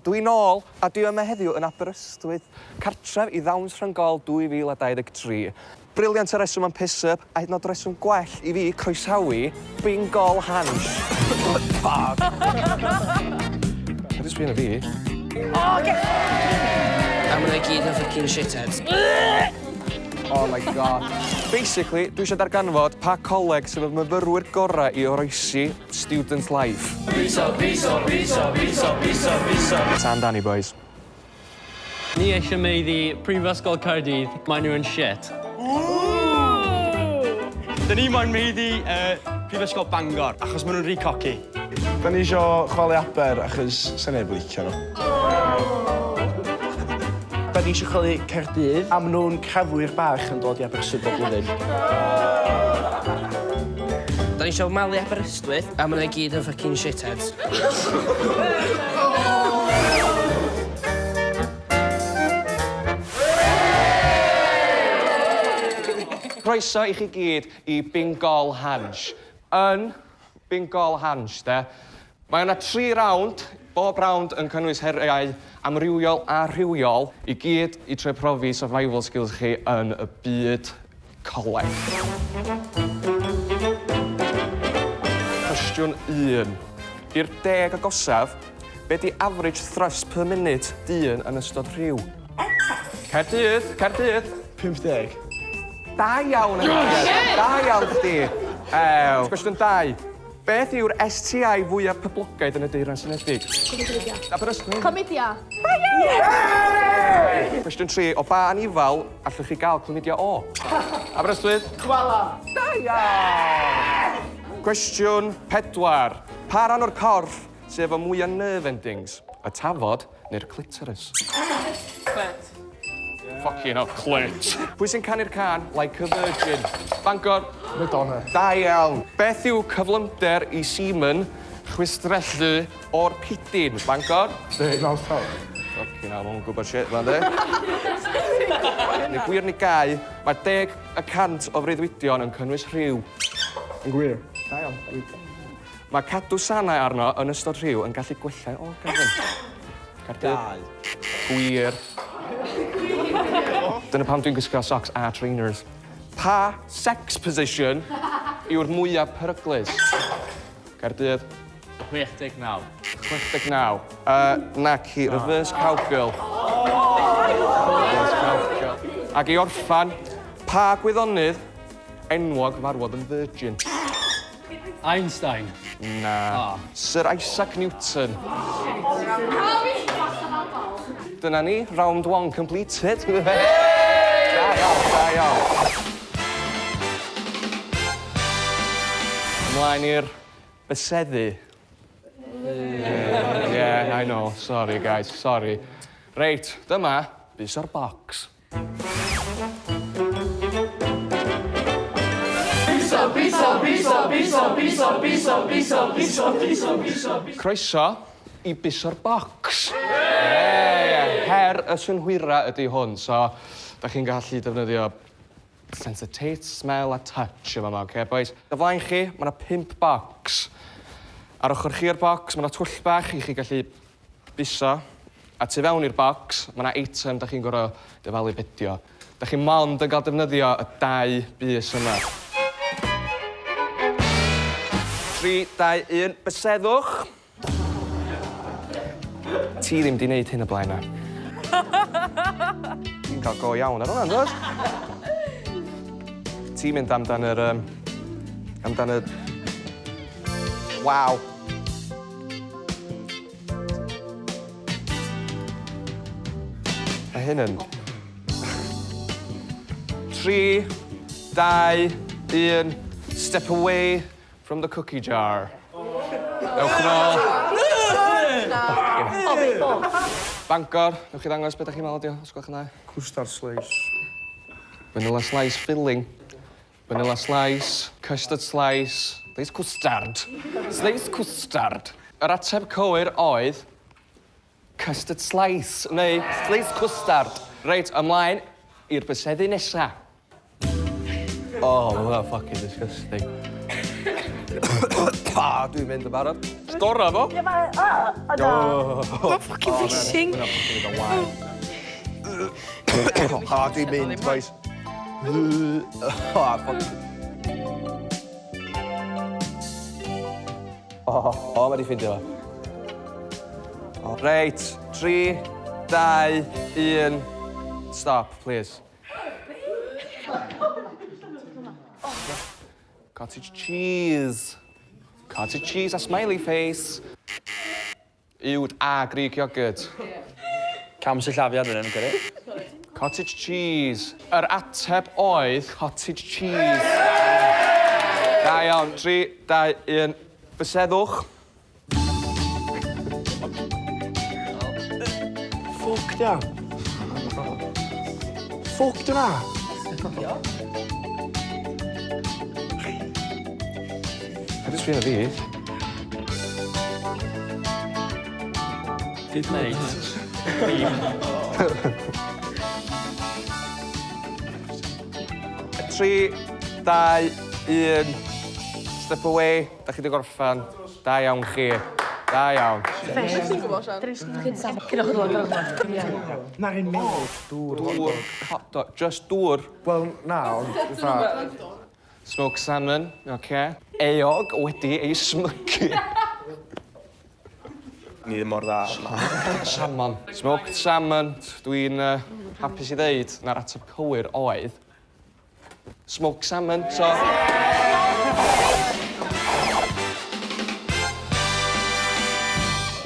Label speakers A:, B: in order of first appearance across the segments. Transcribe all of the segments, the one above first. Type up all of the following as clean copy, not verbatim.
A: Dwi nôl, a dwi yma heddiw yn Aberystwyth, cartref I nawns Ryng-gol 2023. Briliant y reswm am piss-up, a hyd yn oed reswm gwell I fi croesawu Bingol Hansh. Fuck! Ydy sbyn o fi?
B: Oh, get... I'm gonna gyd yn fucking shitheads.
A: Oh my god. Basically, dwi eisiau darganfod pa coleg sydd yn myfyrwyr gorau I oroesi student life.
C: Visa.
A: Ta amdani, boys.
D: Ni eisiau meiddi Prifysgol Caerdydd, maen nhw yn shit.
E: Da ni moyn meiddi Prifysgol Bangor, achos maen nhw'n rhy coci.
F: Da ni isio chwalu Aber, achos sy'n neb yn licio nhw. Da ni isio chwalu Caerdydd, a maen nhw'n cafwyr bach yn dod I Aberystwyth bob blwyddyn.
B: Da ni isio malu Aberystwyth, a maen nhw gyd yn fucking shitheads.
A: Croeso I chi gyd I Bingol Hansh. Yn Bingol Hansh, de. Mae yna 3 rawnd, bob rawnd yn cynnwys heriau amrywiol a rhywiol I gyd I troi profi survival skills chi yn y byd coleg. Cwestiwn 1. I'r 10 agosaf, be di average thrust per minute dyn yn ystod rhyw? Caerdydd.
F: 50.
A: Da iawn yn Da iawn chdi. Cwestiwn 2. Beth yw'r STI fwyaf poblogaidd yn y Deyrnas Unedig? Aberystwyth.
G: Comedia.
A: Cwestiwn 3. O ba anifal allwch chi gael chlamydia O? Aberystwyth.
F: Chwala.
A: Da iawn! Cwestiwn 4. Pa ran o'r corff sydd efo mwyaf nerve endings? Y tafod neu'r clitoris?
G: Clit.
A: Fucking hell, clit. Pwy sy'n canu'r can like a virgin? Bangor.
F: Madonna.
A: Da iawn. Beth yw cyflymder I semen chwistrellu o'r pidyn? Bangor.
F: Northfield.
A: Fucking hell, ma'n gwybod shit fan de. Neu gwir ni gau, mae 10% o freuddwydion yn cynnwys rhyw.
F: Yn gwir.
A: Da iawn. Mae cadw sanau arno yn ystod rhyw yn gallu gwella o gefn. Caerdydd. Gwir. Dyna pam dwi'n gwisgo socks a trainers. Pa sex position yw'r mwyaf peryglus? Caerdydd.
D: 69.
A: 69. Naci, reverse cowgirl. Ac I orffan, pa gwyddonydd enwog farwodd yn virgin?
D: Einstein.
A: Na. Sir Isaac Newton. Dyna ni, round 1 completed. Da iawn. Ymlaen i'r byseddu. Yeah, I know. Sorry, guys. Sorry. Reit, dyma bus o'r bocs. Croeso I bus o'r bocs. Her y synhwyra ydy hwn, so da chi'n gallu defnyddio sense of taste, smell a touch yma, okay, boys? O flaen chi, mae yna 5 bocs. Ar ochr chi'r bocs, mae yna twll bach I chi gallu buso. A tu fewn i'r bocs, mae yna item da chi'n gorfod dyfalu budio. Da chi'n mond yn cael defnyddio y 2 bus yma. 3, 2, 1, byseddwch. Ti ddim di wneud hyn o blaen na. Ti'n cael go iawn ar hwnna, ynddos? Ti'n mynd amdan yr... Waw. Mae hyn yn... 3, 2, 1, step away from the cookie jar. Ewch yn ôl. Bangor, newch chi ddangos beth ydych chi'n meddwl dio, os gwelwch yn dda?
F: Cwstard slice.
A: Vanilla slice filling. Vanilla slice, custard slice, slice cwstard. Slice cwstard. Yr ateb cywir oedd custard slice, neu slice cwstard. Reit, ymlaen i'r byseddu nesa. Oh, that's fucking disgusting. Dwi'n mynd yn barod. Sgora fo?
C: Fucking fishing.
F: Dwi'n mynd, boys.
A: O, mae di ffindio fo. Reit, 3, 2, 1. Stop, please. Cottage cheese. Cottage cheese a smiley face. Uwd a Greek yogurt.
E: Cam sy'n llafiad yn gyrru.
A: Cottage cheese. Yr ateb oedd cottage cheese. Da iawn. 3, 2, 1. Byseddwch.
F: Ffwc, dia. Ffwc, di hwnna.
A: Hydys fi'n y fi.
D: Dydd neis.
A: 3, 2, 1. Step away. Da chi wedi gorffan. Da iawn chi. Da iawn.
F: Na'r un mynd.
A: Dŵr. Hot dog. Just dŵr.
F: Wel, na, ond fatha...
A: Smoked salmon. Okay. Eog wedi ei smygu.
E: Ni ddim mor dda.
A: Salmon. Smoked salmon. Dwi'n hapus i ddeud na'r ateb cywir oedd smoked salmon. So...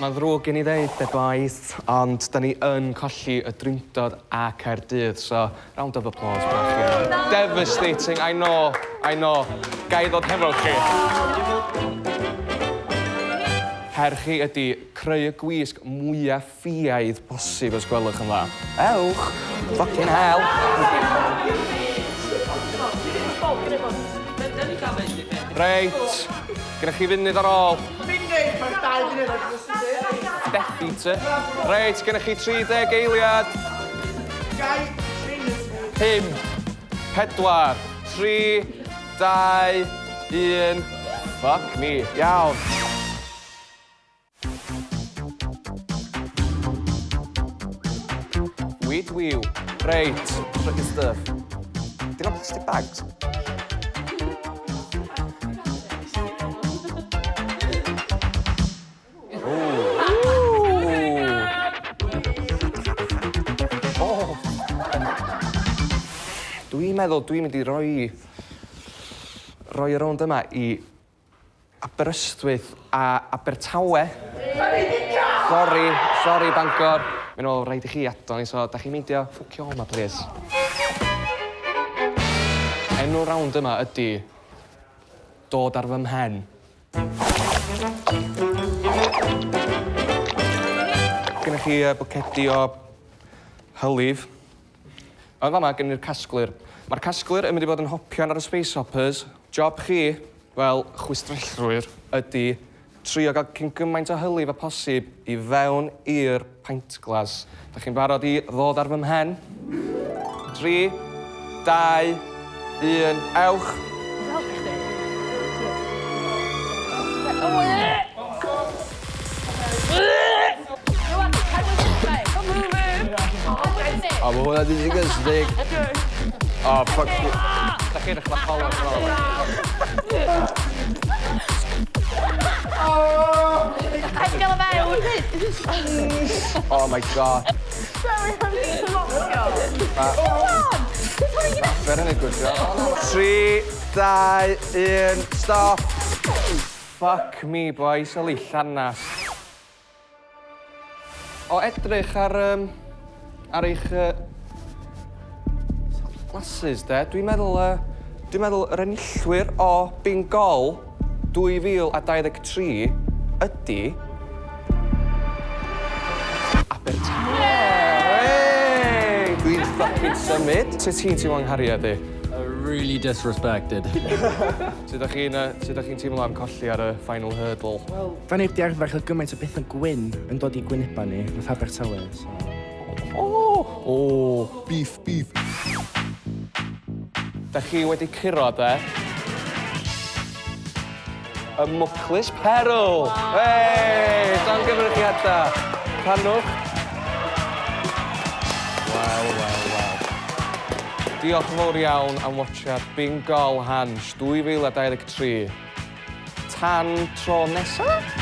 A: Mae'n ddrwg gen i ddeud, the boys, ond da ni yn colli y Drindod a Caerdydd, so round of applause bach chi. Devastating, I know. Gai ddod hefo chi. Her chi ydy creu y gwisg mwyaf ffiaidd posib os gwelwch yn dda. Ewch! Fucking hell! Reit, gyda chi funud ar ôl. Death Eater. Reit, gyda chi 30 eiliad. 5, 4, 3, 2, 1. Fuck me. Iawn. Wiw. Reit, tricky stuff. Dyn nhw'n plastic bags? Dwi'n meddwl dwi'n mynd i roi y rownd yma i Aberystwyth a Abertawe. Sorry Bangor. Mae'n ôl rhaid i chi adon ni, so da chi'n meindio ffwcio hwnna, please. Enw rownd yma ydy dod ar fy mhen. Gynnech chi bwcedi o hylif. Ond fama, gen i'r casglwyr. Mae'r casglwyr yn mynd i fod yn hopian ar y Space Hoppers. Job chi, fel chwistrellwyr, ydy trio gael cyn gymaint o hylif a posib i fewn i'r pint glas. Da chi'n barod i ddod ar fy mhen? 3, 2, 1, ewch! O, mae hwnna di disgusting. O, ffuck you. Da chi'n ddechrau color yn ôl.
C: I've got a veil.
A: Oh my god.
C: Sorry, I'm getting a lot of go.
A: Come
C: on!
A: Very good job. 3, 2, 1, stop. Fuck me, boys. Yli llanas. O edrych ar eich glasses, de. Dwi'n meddwl yr enillwyr o Bingol 2023 ydy Abertawe! Hey! Dwi'n fucking symud. Sut ti'n teimlo'n nghariad i?
D: Really disrespected.
A: Sut ydych chi'n teimlo am colli ar y final hurdle?
F: Wel, da ni wedi arfer cael gymaint o beth yn gwyn yn dod i gwyneba ni, nath Abertawe, so...
A: Beef. Da chi wedi curo, de? y mwclis perl. Hei, dan gyfrchiadau. Canwch. Wel. Diolch yn fawr iawn am watchad Bingol Hansh 2023. Tan tro nesaf?